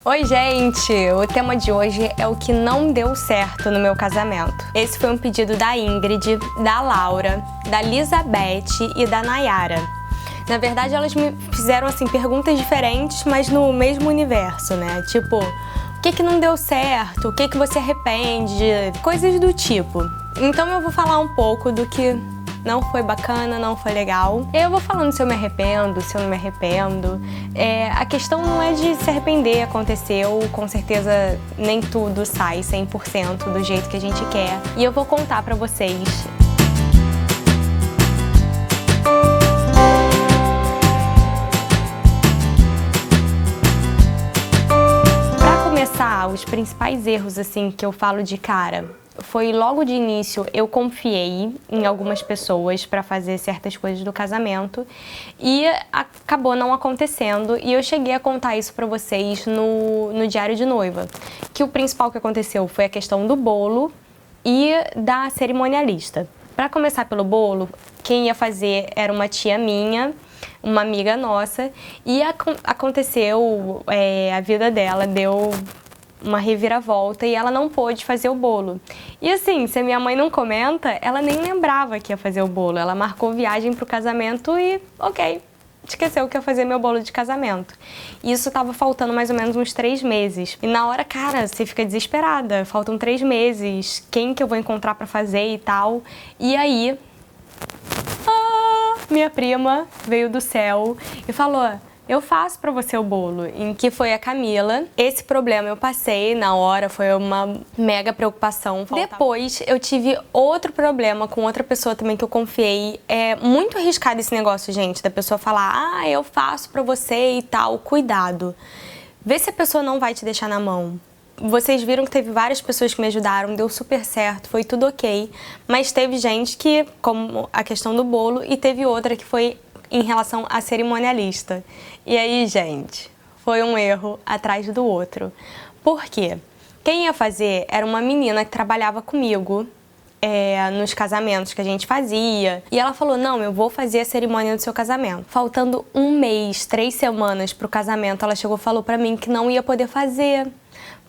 Oi, gente! O tema de hoje é o que não deu certo no meu casamento. Esse foi um pedido da Ingrid, da Laura, da Elizabeth e da Nayara. Na verdade, elas me fizeram assim perguntas diferentes, mas no mesmo universo, né? Tipo, o que não deu certo? O que você arrepende? Coisas do tipo. Então eu vou falar um pouco do que não foi bacana, não foi legal. Eu vou falando se eu me arrependo, se eu não me arrependo. A questão não é de se arrepender, aconteceu, com certeza nem tudo sai 100% do jeito que a gente quer. E eu vou contar pra vocês. Pra começar, os principais erros assim que eu falo de cara foi logo de início eu confiei em algumas pessoas para fazer certas coisas do casamento e acabou não acontecendo, e eu cheguei a contar isso para vocês no diário de noiva, que o principal que aconteceu foi a questão do bolo e da cerimonialista. Para começar pelo bolo, quem ia fazer era uma tia minha, uma amiga nossa, e aconteceu, a vida dela deu uma reviravolta e ela não pôde fazer o bolo. E assim, se a minha mãe não comenta, ela nem lembrava que ia fazer o bolo. Ela marcou viagem pro casamento e, ok, esqueceu que ia fazer meu bolo de casamento. E isso tava faltando mais ou menos uns 3 meses. E na hora, cara, você fica desesperada. Faltam 3 meses, quem que eu vou encontrar pra fazer e tal. E aí, minha prima veio do céu e falou: eu faço pra você o bolo, em que foi a Camila. Esse problema eu passei na hora, foi uma mega preocupação. Depois eu tive outro problema com outra pessoa também que eu confiei. É muito arriscado esse negócio, gente, da pessoa falar: eu faço pra você e tal. Cuidado. Vê se a pessoa não vai te deixar na mão. Vocês viram que teve várias pessoas que me ajudaram, deu super certo, foi tudo ok. Mas teve gente que, como a questão do bolo, e teve outra que foi em relação à cerimonialista. E aí, gente, foi um erro atrás do outro. Por quê? Quem ia fazer era uma menina que trabalhava comigo nos casamentos que a gente fazia. E ela falou: não, eu vou fazer a cerimônia do seu casamento. Faltando 1 mês, 3 semanas pro casamento, ela chegou e falou pra mim que não ia poder fazer,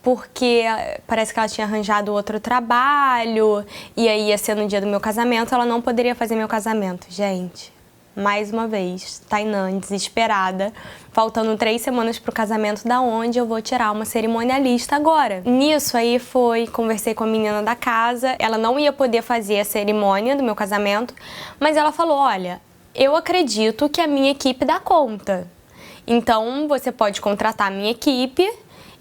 porque parece que ela tinha arranjado outro trabalho, e aí ia ser no dia do meu casamento, ela não poderia fazer meu casamento. Gente, mais uma vez, Tainã, desesperada, faltando 3 semanas pro casamento, da onde eu vou tirar uma cerimonialista agora? Nisso aí conversei com a menina da casa, ela não ia poder fazer a cerimônia do meu casamento, mas ela falou: olha, eu acredito que a minha equipe dá conta, então você pode contratar a minha equipe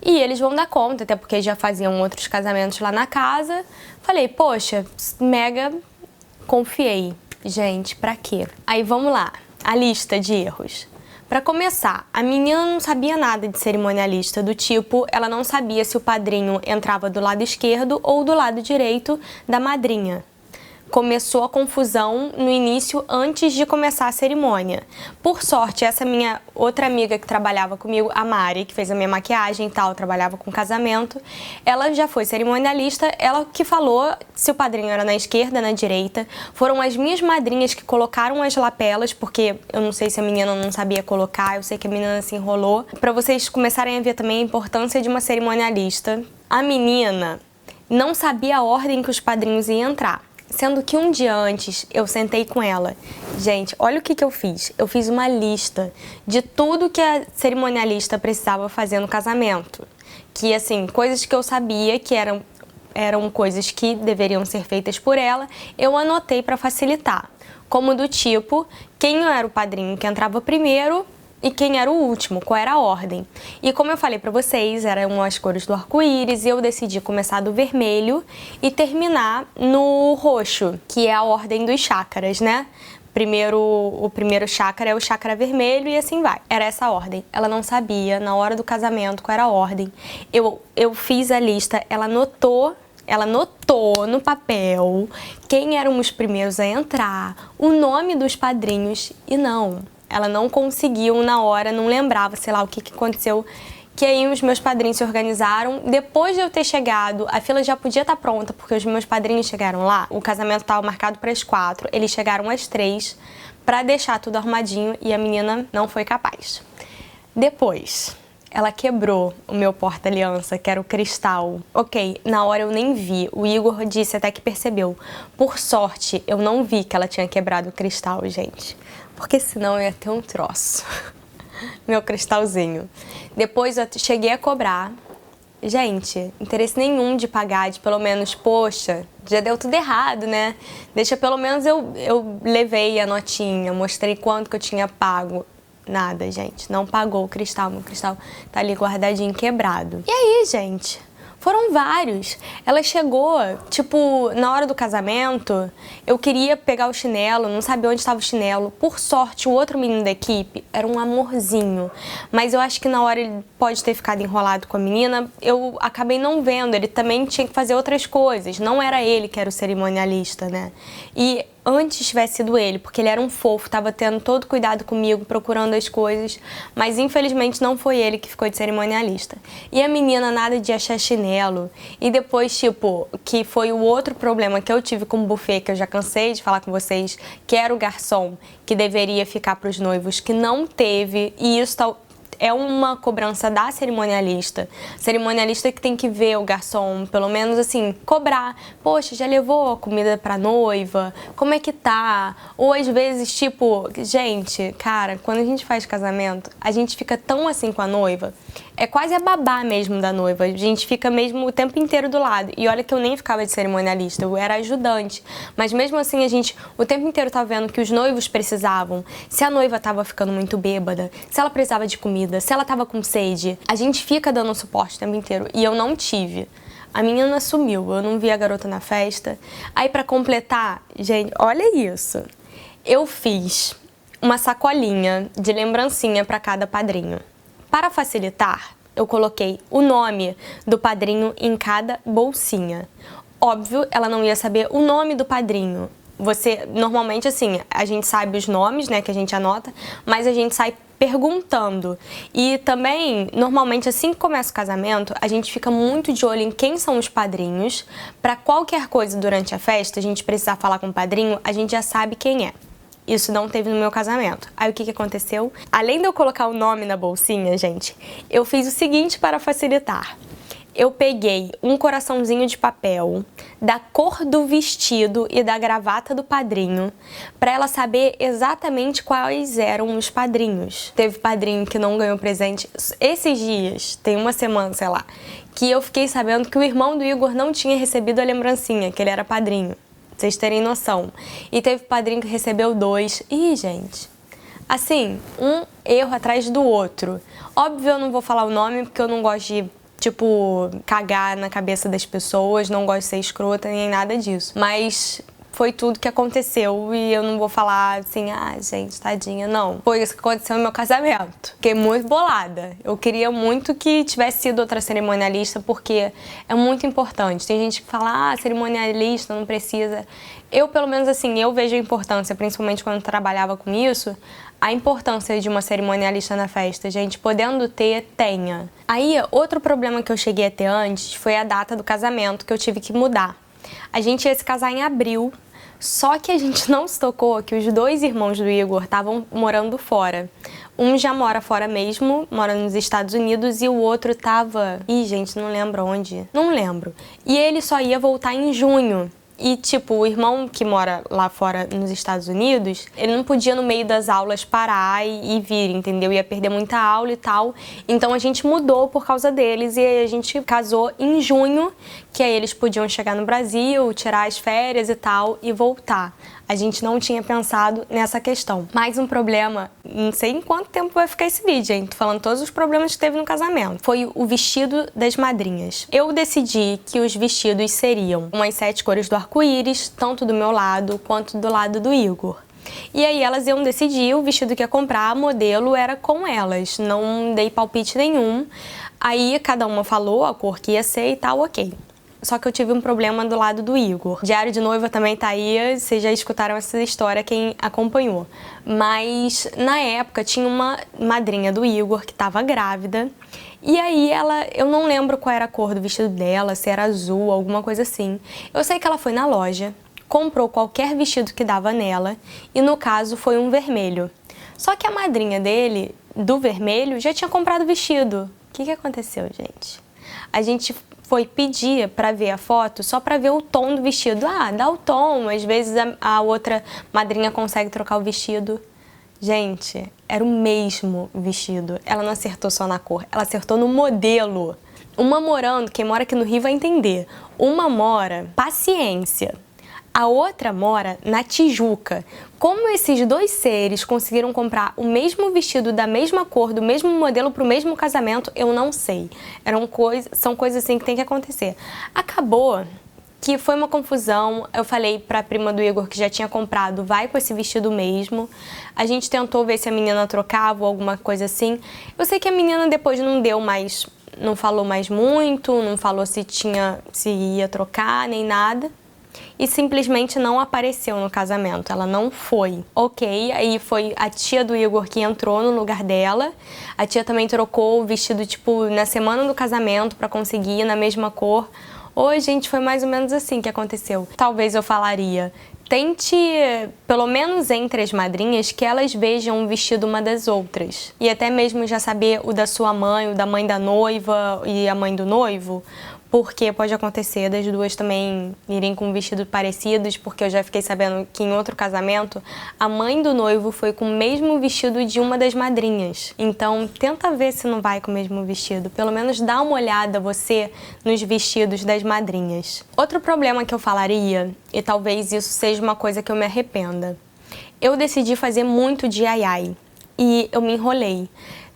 e eles vão dar conta, até porque já faziam outros casamentos lá na casa. Falei: poxa, mega confiei. Gente, pra quê? Aí vamos lá, a lista de erros. Pra começar, a menina não sabia nada de cerimonialista, do tipo, ela não sabia se o padrinho entrava do lado esquerdo ou do lado direito da madrinha. Começou a confusão no início, antes de começar a cerimônia. Por sorte, essa minha outra amiga que trabalhava comigo, a Mari, que fez a minha maquiagem e tal, trabalhava com casamento, ela já foi cerimonialista, ela que falou se o padrinho era na esquerda, na direita. Foram as minhas madrinhas que colocaram as lapelas, porque eu não sei se a menina não sabia colocar, eu sei que a menina se enrolou. Pra vocês começarem a ver também a importância de uma cerimonialista, a menina não sabia a ordem que os padrinhos iam entrar. Sendo que um dia antes eu sentei com ela. Gente, olha o que eu fiz. Eu fiz uma lista de tudo que a cerimonialista precisava fazer no casamento. Que, assim, coisas que eu sabia que eram coisas que deveriam ser feitas por ela, eu anotei para facilitar. Como do tipo, quem era o padrinho que entrava primeiro e quem era o último, qual era a ordem. E como eu falei pra vocês, eram as cores do arco-íris, e eu decidi começar do vermelho e terminar no roxo, que é a ordem dos chakras, né? O primeiro chakra é o chakra vermelho e assim vai. Era essa a ordem. Ela não sabia, na hora do casamento, qual era a ordem. Eu fiz a lista, ela anotou no papel quem eram os primeiros a entrar, o nome dos padrinhos, e não. Ela não conseguiu na hora, não lembrava, sei lá, o que aconteceu. Que aí os meus padrinhos se organizaram. Depois de eu ter chegado, a fila já podia estar pronta, porque os meus padrinhos chegaram lá. O casamento estava marcado para as 4, eles chegaram às 3 para deixar tudo arrumadinho, e a menina não foi capaz. Depois, ela quebrou o meu porta-aliança, que era o cristal. Ok, na hora eu nem vi. O Igor disse até que percebeu. Por sorte, eu não vi que ela tinha quebrado o cristal, gente. Porque senão eu ia ter um troço. Meu cristalzinho. Depois eu cheguei a cobrar. Gente, interesse nenhum de pagar, de pelo menos, poxa, já deu tudo errado, né? Deixa pelo menos eu levei a notinha, mostrei quanto que eu tinha pago. Nada, gente, não pagou o cristal, meu cristal tá ali guardadinho, quebrado. E aí, gente? Foram vários. Ela chegou, tipo, na hora do casamento, eu queria pegar o chinelo, não sabia onde estava o chinelo. Por sorte, o outro menino da equipe era um amorzinho. Mas eu acho que na hora ele pode ter ficado enrolado com a menina. Eu acabei não vendo, ele também tinha que fazer outras coisas. Não era ele que era o cerimonialista, né? E antes tivesse sido ele, porque ele era um fofo, tava tendo todo cuidado comigo, procurando as coisas, mas infelizmente não foi ele que ficou de cerimonialista. E a menina nada de achar chinelo, e depois, tipo, que foi o outro problema que eu tive com o buffet, que eu já cansei de falar com vocês, que era o garçom, que deveria ficar pros noivos, que não teve, e isso é uma cobrança da cerimonialista. Cerimonialista que tem que ver o garçom, pelo menos assim, cobrar. Poxa, já levou comida pra noiva? Como é que tá? Ou às vezes, tipo, gente, cara, quando a gente faz casamento, a gente fica tão assim com a noiva. É quase a babá mesmo da noiva. A gente fica mesmo o tempo inteiro do lado. E olha que eu nem ficava de cerimonialista, eu era ajudante. Mas mesmo assim, a gente o tempo inteiro tava vendo que os noivos precisavam. Se a noiva tava ficando muito bêbada, se ela precisava de comida, se ela tava com sede. A gente fica dando suporte o tempo inteiro. E eu não tive. A menina sumiu, eu não vi a garota na festa. Aí pra completar, gente, olha isso. Eu fiz uma sacolinha de lembrancinha pra cada padrinho. Para facilitar, eu coloquei o nome do padrinho em cada bolsinha. Óbvio, ela não ia saber o nome do padrinho. Você, normalmente, assim, a gente sabe os nomes, né, que a gente anota, mas a gente sai perguntando. E também, normalmente, assim que começa o casamento, a gente fica muito de olho em quem são os padrinhos. Para qualquer coisa durante a festa, a gente precisar falar com o padrinho, a gente já sabe quem é. Isso não teve no meu casamento. Aí o que aconteceu? Além de eu colocar o nome na bolsinha, gente, eu fiz o seguinte para facilitar. Eu peguei um coraçãozinho de papel da cor do vestido e da gravata do padrinho para ela saber exatamente quais eram os padrinhos. Teve padrinho que não ganhou presente. Esses dias, tem uma semana, sei lá, que eu fiquei sabendo que o irmão do Igor não tinha recebido a lembrancinha, que ele era padrinho. Pra vocês terem noção. E teve padrinho que recebeu 2. Ih, gente, assim, um erro atrás do outro. Óbvio, eu não vou falar o nome porque eu não gosto de, tipo, cagar na cabeça das pessoas, não gosto de ser escrota nem nada disso. Mas foi tudo que aconteceu e eu não vou falar assim, ah, gente, tadinha, não. Foi isso que aconteceu no meu casamento. Fiquei muito bolada. Eu queria muito que tivesse sido outra cerimonialista, porque é muito importante. Tem gente que fala, ah, cerimonialista não precisa. Eu, pelo menos assim, eu vejo a importância, principalmente quando eu trabalhava com isso, a importância de uma cerimonialista na festa, gente, podendo ter, tenha. Aí, outro problema que eu cheguei a ter antes foi a data do casamento, que eu tive que mudar. A gente ia se casar em abril, só que a gente não se tocou que os 2 irmãos do Igor estavam morando fora. Um já mora fora mesmo, mora nos Estados Unidos, e o outro tava... Ih, gente, não lembro onde. Não lembro. E ele só ia voltar em junho. E, tipo, o irmão que mora lá fora nos Estados Unidos, ele não podia no meio das aulas parar e vir, entendeu? Ia perder muita aula e tal. Então a gente mudou por causa deles e a gente casou em junho, que aí eles podiam chegar no Brasil, tirar as férias e tal e voltar. A gente não tinha pensado nessa questão. Mais um problema, não sei em quanto tempo vai ficar esse vídeo, hein? Tô falando todos os problemas que teve no casamento. Foi o vestido das madrinhas. Eu decidi que os vestidos seriam umas 7 cores do arco-íris, tanto do meu lado quanto do lado do Igor. E aí elas iam decidir o vestido que ia comprar, a modelo era com elas. Não dei palpite nenhum. Aí cada uma falou a cor que ia ser e tal, ok. Só que eu tive um problema do lado do Igor. Diário de noiva também tá aí, vocês já escutaram essa história, quem acompanhou. Mas, na época, tinha uma madrinha do Igor que tava grávida. E aí eu não lembro qual era a cor do vestido dela, se era azul, alguma coisa assim. Eu sei que ela foi na loja, comprou qualquer vestido que dava nela, e no caso foi um vermelho. Só que a madrinha dele, do vermelho, já tinha comprado o vestido. que aconteceu, gente? A gente foi pedir pra ver a foto só pra ver o tom do vestido. Ah, dá o tom, às vezes a outra madrinha consegue trocar o vestido. Gente, era o mesmo vestido. Ela não acertou só na cor, ela acertou no modelo. Uma morando, quem mora aqui no Rio vai entender. Uma mora Paciência, a outra mora na Tijuca. Como esses dois seres conseguiram comprar o mesmo vestido da mesma cor, do mesmo modelo para o mesmo casamento, eu não sei. São coisas assim que tem que acontecer. Acabou que foi uma confusão. Eu falei pra prima do Igor, que já tinha comprado, vai com esse vestido mesmo. A gente tentou ver se a menina trocava ou alguma coisa assim. Eu sei que a menina depois não deu mais, não falou mais muito, não falou se ia trocar nem nada. E simplesmente não apareceu no casamento, ela não foi. Ok, aí foi a tia do Igor que entrou no lugar dela. A tia também trocou o vestido, tipo, na semana do casamento pra conseguir na mesma cor. Oi, gente, foi mais ou menos assim que aconteceu. Talvez eu falaria, tente, pelo menos entre as madrinhas, que elas vejam o vestido uma das outras. E até mesmo já saber o da sua mãe, o da mãe da noiva e a mãe do noivo. Porque pode acontecer das duas também irem com vestidos parecidos, porque eu já fiquei sabendo que em outro casamento a mãe do noivo foi com o mesmo vestido de uma das madrinhas. Então tenta ver se não vai com o mesmo vestido, pelo menos dá uma olhada você nos vestidos das madrinhas. Outro problema que eu falaria, e talvez isso seja uma coisa que eu me arrependa, eu decidi fazer muito DIY e eu me enrolei.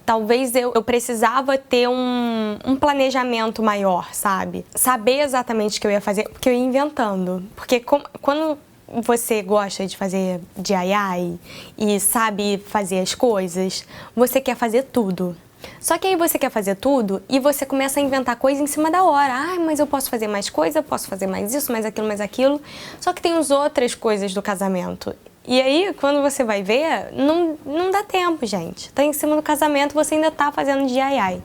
Talvez eu precisava ter um planejamento maior, sabe? Saber exatamente o que eu ia fazer, porque eu ia inventando. Porque quando você gosta de fazer DIY e sabe fazer as coisas, você quer fazer tudo. Só que aí você quer fazer tudo e você começa a inventar coisa em cima da hora. Ah, mas eu posso fazer mais coisa, posso fazer mais isso, mais aquilo, mais aquilo. Só que tem as outras coisas do casamento. E aí, quando você vai ver, não dá tempo, gente. Tá em cima do casamento, você ainda tá fazendo DIY.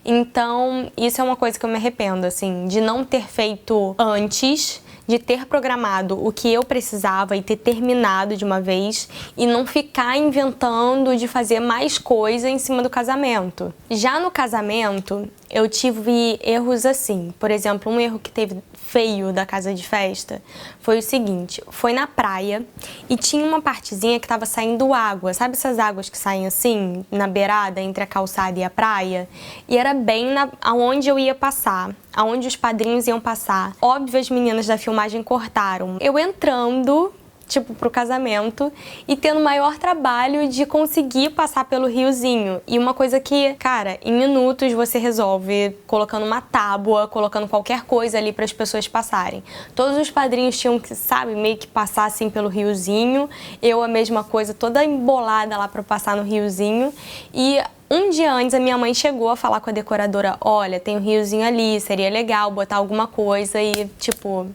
Então, isso é uma coisa que eu me arrependo, assim, de não ter feito antes, de ter programado o que eu precisava e ter terminado de uma vez e não ficar inventando de fazer mais coisa em cima do casamento. Já no casamento, eu tive erros assim. Por exemplo, um erro que teve feio da casa de festa foi o seguinte, foi na praia e tinha uma partezinha que tava saindo água, sabe essas águas que saem assim, na beirada, entre a calçada e a praia? E era bem aonde eu ia passar, aonde os padrinhos iam passar. Óbvio, as meninas da filmagem cortaram. Eu entrando, tipo, pro casamento e tendo maior trabalho de conseguir passar pelo riozinho. E uma coisa que, cara, em minutos você resolve colocando uma tábua, colocando qualquer coisa ali para as pessoas passarem. Todos os padrinhos tinham que, sabe, meio que passar assim pelo riozinho. Eu a mesma coisa, toda embolada lá para passar no riozinho. E um dia antes a minha mãe chegou a falar com a decoradora, olha, tem um riozinho ali, seria legal botar alguma coisa e, tipo,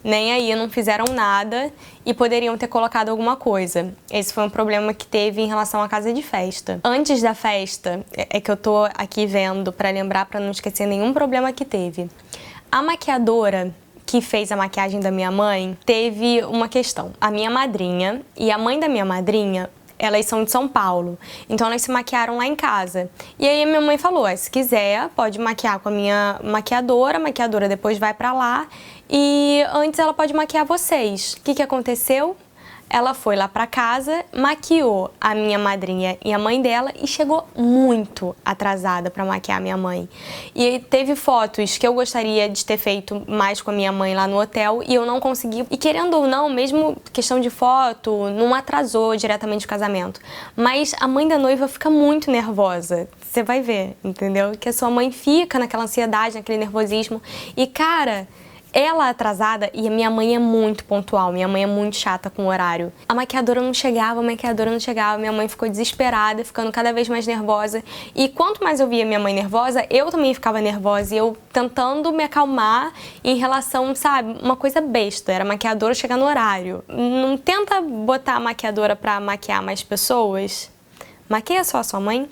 nem aí, não fizeram nada e poderiam ter colocado alguma coisa. Esse foi um problema que teve em relação à casa de festa. Antes da festa, é que eu tô aqui vendo pra lembrar, pra não esquecer nenhum problema que teve. A maquiadora que fez a maquiagem da minha mãe teve uma questão. A minha madrinha e a mãe da minha madrinha, elas são de São Paulo, então elas se maquiaram lá em casa. E aí a minha mãe falou, se quiser, pode maquiar com a minha maquiadora, a maquiadora depois vai pra lá e antes ela pode maquiar vocês. O que aconteceu? Ela foi lá pra casa, maquiou a minha madrinha e a mãe dela e chegou muito atrasada pra maquiar a minha mãe. E teve fotos que eu gostaria de ter feito mais com a minha mãe lá no hotel e eu não consegui. E querendo ou não, mesmo questão de foto, não atrasou diretamente o casamento. Mas a mãe da noiva fica muito nervosa. Você vai ver, entendeu? Que a sua mãe fica naquela ansiedade, naquele nervosismo. E, cara, ela atrasada, e a minha mãe é muito pontual, minha mãe é muito chata com o horário. A maquiadora não chegava, minha mãe ficou desesperada, ficando cada vez mais nervosa. E quanto mais eu via minha mãe nervosa, eu também ficava nervosa. E eu tentando me acalmar em relação, sabe, uma coisa besta, era a maquiadora chegar no horário. Não tenta botar a maquiadora pra maquiar mais pessoas. Maquia só a sua mãe,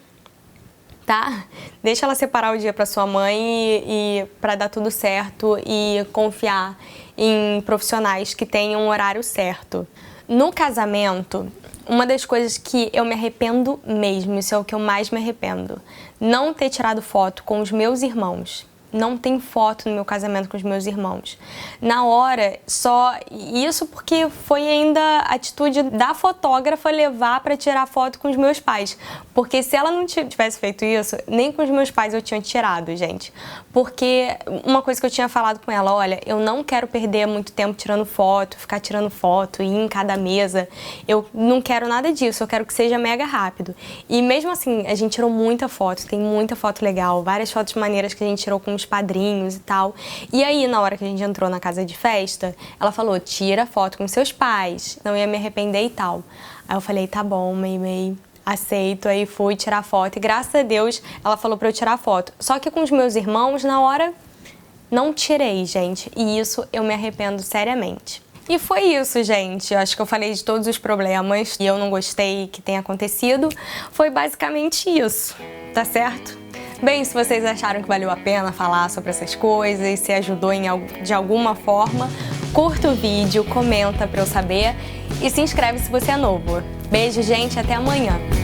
tá? Deixa ela separar o dia pra sua mãe e pra dar tudo certo e confiar em profissionais que tenham um horário certo. No casamento, Uma das coisas que eu me arrependo mesmo, isso é o que eu mais me arrependo, não ter tirado foto com os meus irmãos. Não tem foto no meu casamento com os meus irmãos. Na hora, só isso porque foi ainda a atitude da fotógrafa levar para tirar foto com os meus pais. Porque se ela não tivesse feito isso, nem com os meus pais eu tinha tirado, gente. Porque uma coisa que eu tinha falado com ela, olha, eu não quero perder muito tempo tirando foto, ficar tirando foto, ir em cada mesa. Eu não quero nada disso, eu quero que seja mega rápido. E mesmo assim, a gente tirou muita foto, tem muita foto legal, várias fotos maneiras que a gente tirou com os padrinhos e tal. E aí, na hora que a gente entrou na casa de festa, ela falou, tira foto com seus pais, não ia me arrepender e tal. Aí eu falei, tá bom, Mei, aceito. Aí fui tirar foto e graças a Deus ela falou pra eu tirar foto. Só que com os meus irmãos, na hora, não tirei, gente. E isso eu me arrependo seriamente. E foi isso, gente. Eu acho que eu falei de todos os problemas e eu não gostei que tenha acontecido. Foi basicamente isso, tá certo? Bem, se vocês acharam que valeu a pena falar sobre essas coisas, se ajudou de alguma forma, curta o vídeo, comenta pra eu saber e se inscreve se você é novo. Beijo, gente, até amanhã!